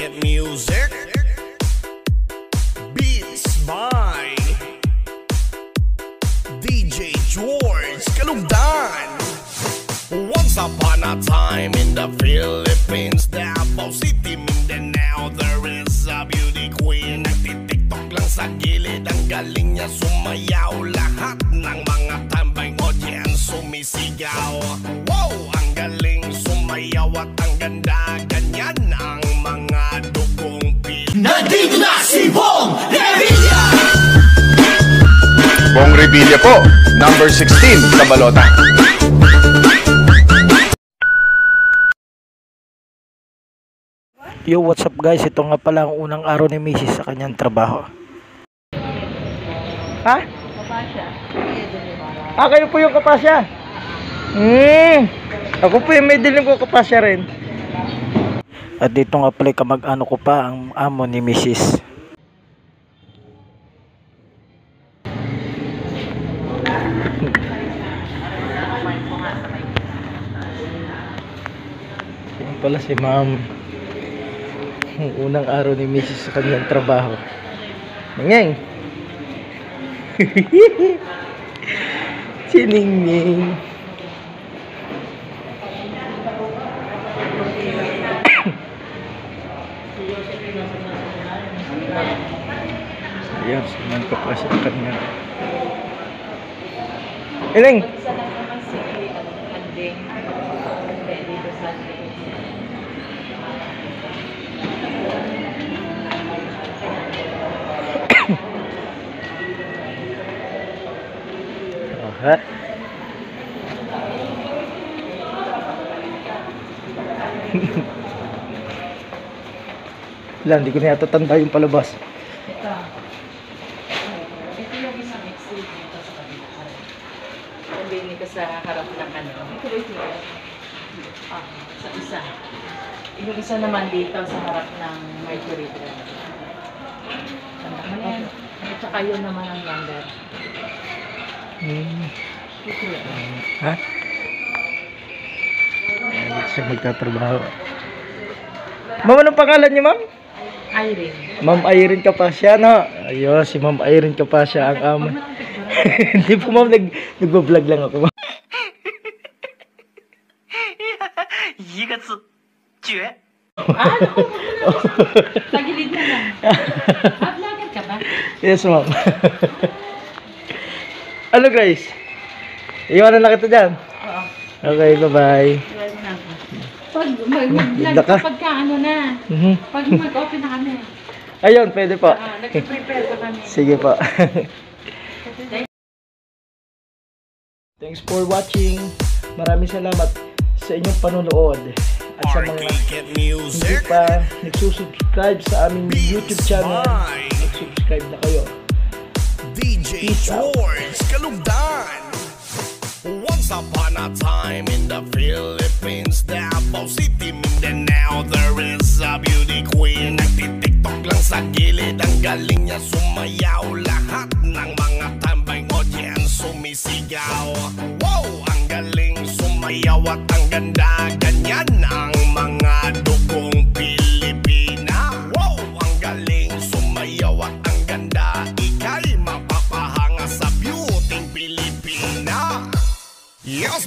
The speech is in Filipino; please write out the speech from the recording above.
Cricket Music, beats by DJ George Kalugdan. Once upon a time in the Philippines, Davao City, Mindanao, there is a beauty queen. Nagtitiktok lang sa gilid, ang galing niya sumayaw. Lahat ng mga tambay audience sumisigaw. Wow, ang galing sumayaw at ang ganda. Ganyan ang mga dugong pil. Nandito na si Bong Revilla! Bong Revilla po, number 16 sa balota. Yo, what's up guys? Ito nga pala ang unang araw ni Mrs. sa kanyang trabaho. Ha? Kapasya. Kayo po yung kapasya? Ako po yung may dilim ko kapasya rin. At dito nga pala kamag-ano ko pa ang amo ni Mrs. Yan pala si ma'am. Ang unang araw ni Mrs. sa kanyang trabaho. Ningning! Si Ningning! Ayan, sinan ko pa siya kanya. Ningning! Isa lang naman si Anding. Dito sa Ha? Lang, di ko na yata tanda yung palabas. ito. Ito yung isang exit dito sa kabila. Sabihin nito sa harap ng ano. Ito ba ito? Sa isa. Yung isa naman dito sa harap ng Mercury Drive. Tanda mo yan. At saka yun naman ang number. Ito yun. Ha? Dito siya magtatrabaho. Ma'am, anong pangalan niyo, ma'am? Irene. Ma'am Irene Kapasya, no? Ayun, si Ma'am Irene Kapasya ang amo. Hindi po, ma'am, nag-vlog lang ako, ma'am. Tagilid na lang. Vlogger ka ba? Yes, ma'am. Ano, Grace? Iwanan na kita dyan. Oo. Okay, bye-bye. Pag mag-vlog ka. pagka ano na. Pag mag-open na kami. Ayun, pwede po. Nag-prepare pa kami. Sige po. Thanks for watching. Maraming salamat sa inyong panonood. At sa mga Cricket hindi Music, pa nagsusubscribe sa aming YouTube channel, by mag-subscribe na kayo. DJ George Kalugdan. Once upon a time in the Philippines, Davao City, Mindanao, there is a beauty queen. Nagtitiktok lang sa gilid, ang galing niya sumayaw. Lahat ng mga tambay audience sumisigaw. Wow, ang galing sumayaw at ang ganda. Ganyan ang mga dugong Pilipina. Wow, ang galing sumayaw at ang ganda. Ika'y mapapahanga sa beauty Pilipina. Yes.